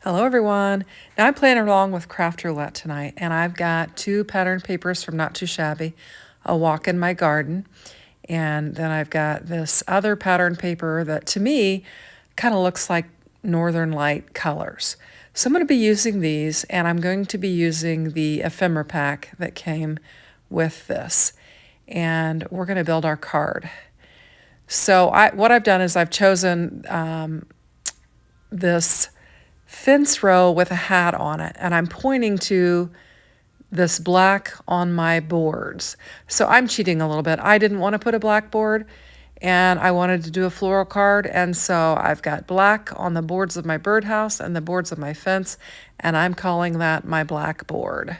Hello everyone. Now I'm playing along with Craft Roulette tonight, and I've got two pattern papers from Not Too Shabby, A Walk in My Garden, and then I've got this other pattern paper that to me kind of looks like Northern Light colors. So I'm going to be using these, and I'm going to be using the ephemera pack that came with this, and we're going to build our card. So what I've done is I've chosen this fence row with a hat on it, and I'm pointing to this black on my boards. So I'm cheating a little bit. I didn't want to put a blackboard, and I wanted to do a floral card, and so I've got black on the boards of my birdhouse and the boards of my fence, and I'm calling that my blackboard.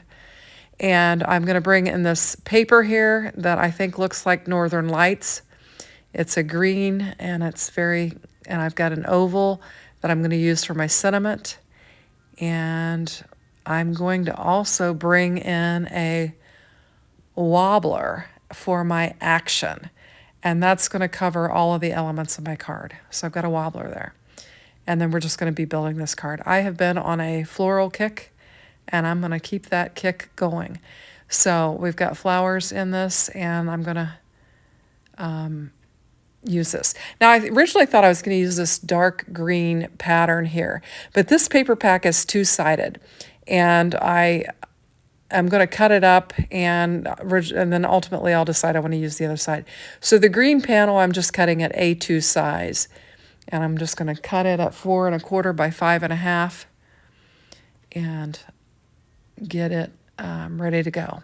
And I'm going to bring in this paper here that I think looks like Northern Lights. It's a green, and I've got an oval that I'm going to use for my sentiment. And I'm going to also bring in a wobbler for my action. And that's going to cover all of the elements of my card. So I've got a wobbler there. And then we're just going to be building this card. I have been on a floral kick, and I'm going to keep that kick going. So we've got flowers in this, and I'm going to use this. Now, I originally thought I was going to use this dark green pattern here, but this paper pack is two-sided, and I'm going to cut it up, and then ultimately I'll decide I want to use the other side. So the green panel, I'm just cutting at A2 size, and I'm just going to cut it at 4 1/4 by 5 1/2 and get it ready to go.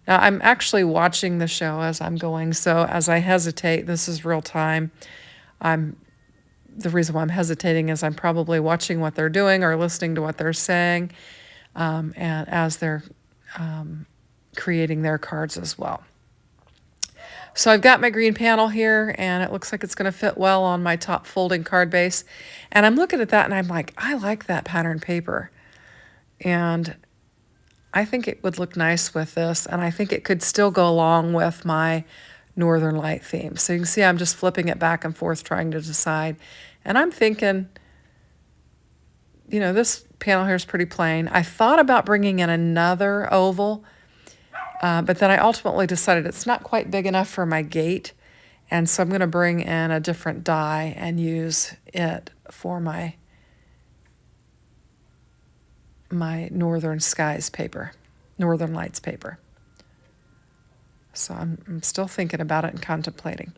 Now, I'm actually watching the show as I'm going, so as I hesitate, this is real time. The reason why I'm hesitating is I'm probably watching what they're doing or listening to what they're saying, and as they're creating their cards as well. So I've got my green panel here, and it looks like it's going to fit well on my top folding card base. And I'm looking at that, and I'm like, I like that pattern paper. And I think it would look nice with this, and I think it could still go along with my Northern Light theme. So you can see I'm just flipping it back and forth trying to decide. And I'm thinking, this panel here is pretty plain. I thought about bringing in another oval, but then I ultimately decided it's not quite big enough for my gate, and so I'm going to bring in a different die and use it for my Northern Skies paper, Northern Lights paper. So I'm still thinking about it and contemplating.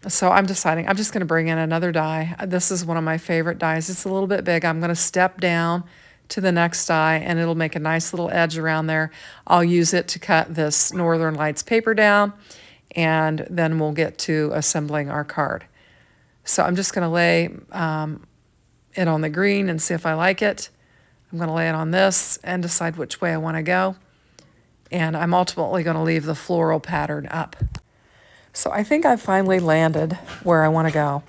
So I'm deciding, I'm just going to bring in another die. This is one of my favorite dies. It's a little bit big. I'm going to step down to the next die, and it'll make a nice little edge around there. I'll use it to cut this Northern Lights paper down, and then we'll get to assembling our card. So I'm just going to lay it on the green and see if I like it. I'm going to lay it on this and decide which way I want to go. And I'm ultimately going to leave the floral pattern up. So I think I've finally landed where I want to go.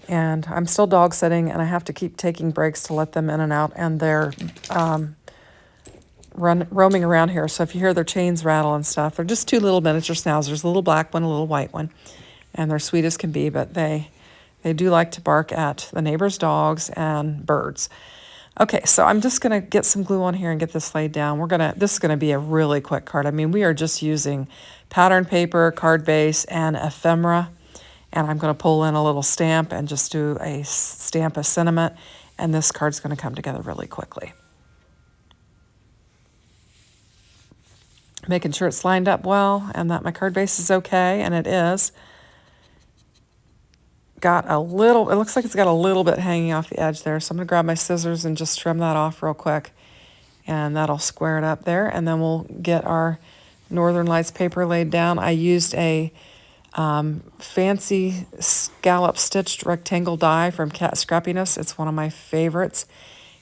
And I'm still dog sitting, and I have to keep taking breaks to let them in and out. And they're roaming around here. So if you hear their chains rattle and stuff, they're just two little miniature schnauzers, a little black one, a little white one. And they're sweet as can be, but they do like to bark at the neighbor's dogs and birds. Okay, so I'm just going to get some glue on here and get this laid down. This is going to be a really quick card. I mean, we are just using pattern paper, card base, and ephemera. And I'm going to pull in a little stamp and just do a stamp of sentiment. And this card's going to come together really quickly. Making sure it's lined up well and that my card base is okay, and it is. It looks like it's got a little bit hanging off the edge there. So I'm going to grab my scissors and just trim that off real quick. And that'll square it up there. And then we'll get our Northern Lights paper laid down. I used a fancy scallop stitched rectangle die from Cat Scrappiness. It's one of my favorites.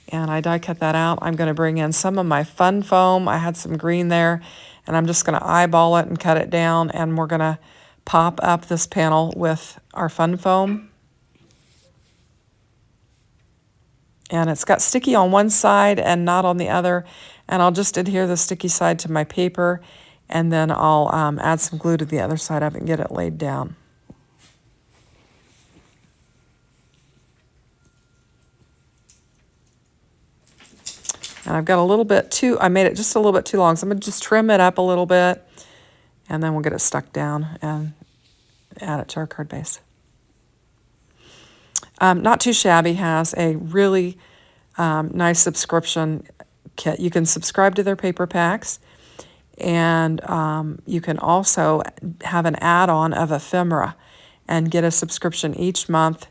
And I die cut that out. I'm going to bring in some of my fun foam. I had some green there. And I'm just going to eyeball it and cut it down. And we're going to pop up this panel with our fun foam. And it's got sticky on one side and not on the other. And I'll just adhere the sticky side to my paper, and then I'll add some glue to the other side of it and get it laid down. And I've got a little bit too, I made it just a little bit too long, so I'm going to just trim it up a little bit, and then we'll get it stuck down and add it to our card base. Not Too Shabby has a really nice subscription kit. You can subscribe to their paper packs, and you can also have an add-on of ephemera and get a subscription each month,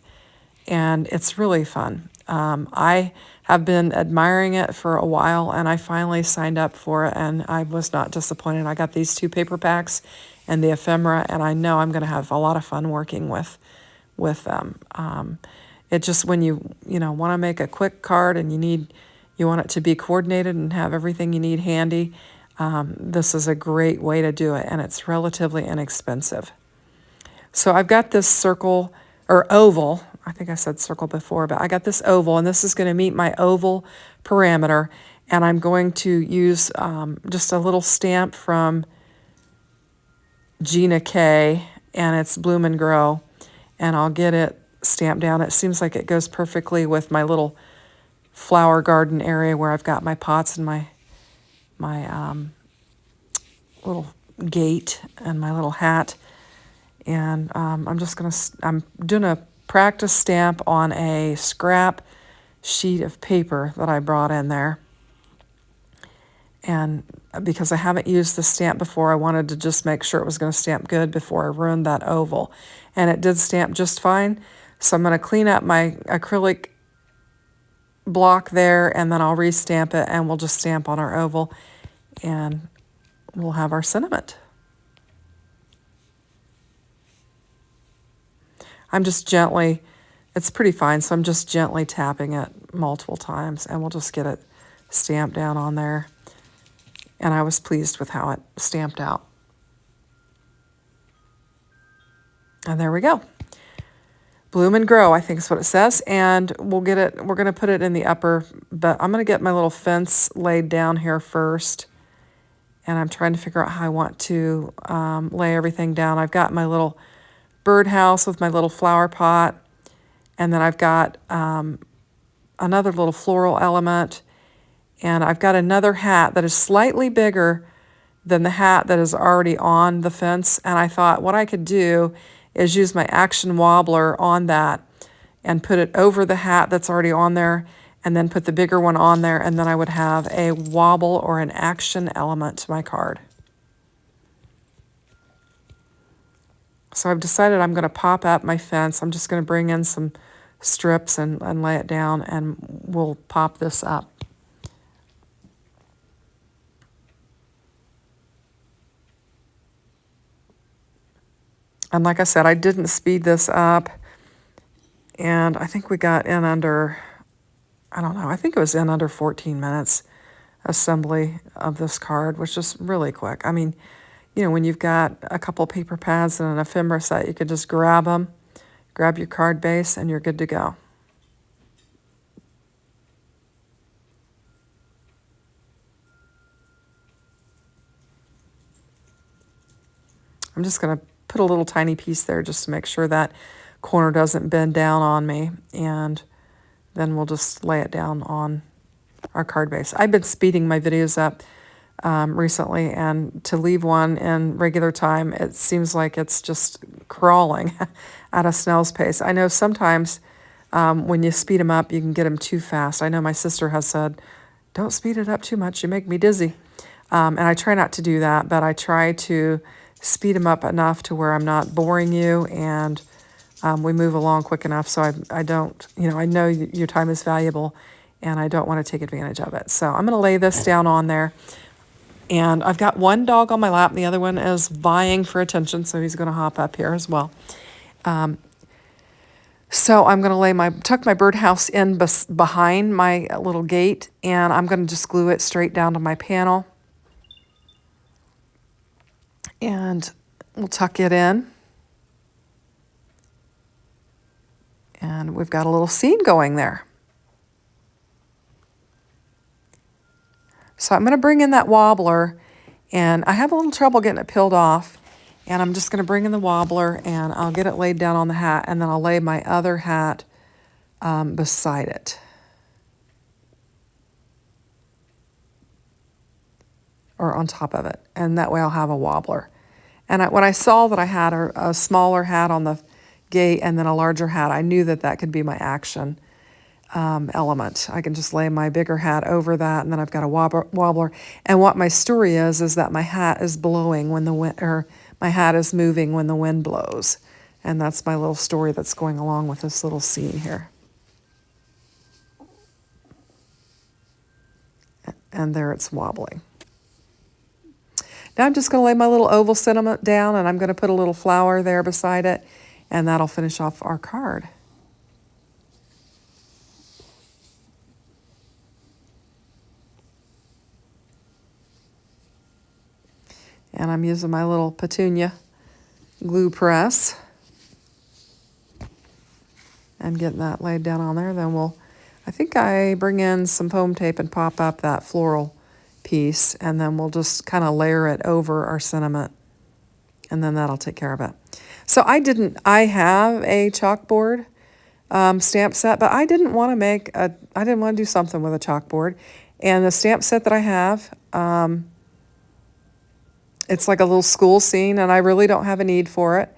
and it's really fun. I have been admiring it for a while, and I finally signed up for it, and I was not disappointed. I got these 2 paper packs and the ephemera, and I know I'm going to have a lot of fun working with them. It just, when you want to make a quick card and you want it to be coordinated and have everything you need handy, this is a great way to do it, and it's relatively inexpensive. So I've got this circle, or oval, I think I said circle before, but I got this oval, and this is going to meet my oval parameter, and I'm going to use just a little stamp from Gina K, and it's Bloom and Grow, and I'll get it stamped down. It seems like it goes perfectly with my little flower garden area where I've got my pots and my little gate and my little hat. And I'm doing a practice stamp on a scrap sheet of paper that I brought in there. And because I haven't used the stamp before, I wanted to just make sure it was going to stamp good before I ruined that oval. And it did stamp just fine. So I'm going to clean up my acrylic block there, and then I'll re-stamp it, and we'll just stamp on our oval, and we'll have our sentiment. I'm just gently, it's pretty fine, so I'm just gently tapping it multiple times, and we'll just get it stamped down on there. And I was pleased with how it stamped out. And there we go. Bloom and Grow, I think is what it says. And we'll get it, we're going to put it in the upper, but I'm going to get my little fence laid down here first. And I'm trying to figure out how I want to lay everything down. I've got my little birdhouse with my little flower pot. And then I've got another little floral element. And I've got another hat that is slightly bigger than the hat that is already on the fence. And I thought what I could do is use my action wobbler on that and put it over the hat that's already on there, and then put the bigger one on there, and then I would have a wobble or an action element to my card. So I've decided I'm going to pop up my fence. I'm just going to bring in some strips and lay it down, and we'll pop this up. And like I said, I didn't speed this up, and I think we got in under, I don't know, I think it was in under 14 minutes assembly of this card, which is really quick. I mean, when you've got a couple paper pads and an ephemera set, you could just grab them, grab your card base, and you're good to go. I'm just going to put a little tiny piece there just to make sure that corner doesn't bend down on me, and then we'll just lay it down on our card base. I've been speeding my videos up recently, and to leave one in regular time, it seems like it's just crawling at a snail's pace. I know sometimes when you speed them up, you can get them too fast. I know my sister has said, don't speed it up too much, you make me dizzy. And I try not to do that, but I try to speed them up enough to where I'm not boring you, and we move along quick enough so I don't, I know your time is valuable, and I don't want to take advantage of it. So I'm going to lay this down on there, and I've got one dog on my lap, and the other one is vying for attention, so he's going to hop up here as well. So I'm going to tuck my birdhouse in behind my little gate, and I'm going to just glue it straight down to my panel. And we'll tuck it in. And we've got a little scene going there. So I'm going to bring in that wobbler, and I have a little trouble getting it peeled off. And I'm just going to bring in the wobbler, and I'll get it laid down on the hat, and then I'll lay my other hat beside it. or on top of it, and that way I'll have a wobbler. And when I saw that I had a smaller hat on the gate and then a larger hat, I knew that that could be my action element. I can just lay my bigger hat over that, and then I've got a wobbler. And what my story is that my hat is blowing when the wind, or my hat is moving when the wind blows. And that's my little story that's going along with this little scene here. And there it's wobbling. Now I'm just going to lay my little oval sentiment down, and I'm going to put a little flower there beside it, and that'll finish off our card. And I'm using my little petunia glue press and getting that laid down on there. Then I think I bring in some foam tape and pop up that floral piece, and then we'll just kind of layer it over our sentiment, and then that'll take care of it. So I have a chalkboard stamp set, but I didn't want to do something with a chalkboard. And the stamp set that I have, it's like a little school scene, and I really don't have a need for it.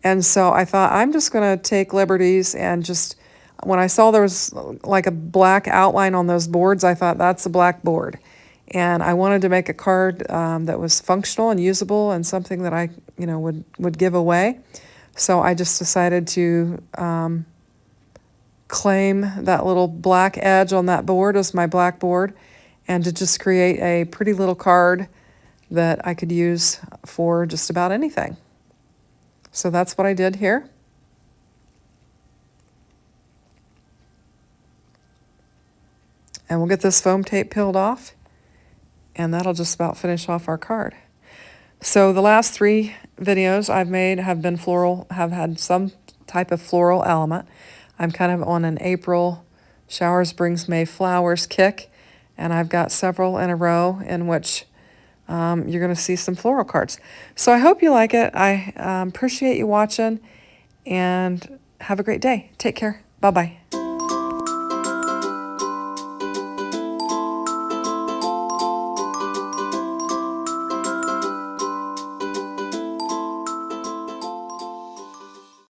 And so I thought I'm just going to take liberties and just, when I saw there was like a black outline on those boards, I thought that's a blackboard. And I wanted to make a card that was functional and usable and something that I, would give away. So I just decided to claim that little black edge on that board as my blackboard, and to just create a pretty little card that I could use for just about anything. So that's what I did here. And we'll get this foam tape peeled off, and that'll just about finish off our card. So the last 3 videos I've made have been floral, have had some type of floral element. I'm kind of on an April showers brings May flowers kick, and I've got several in a row in which you're going to see some floral cards. So I hope you like it. I appreciate you watching, and have a great day. Take care. Bye-bye.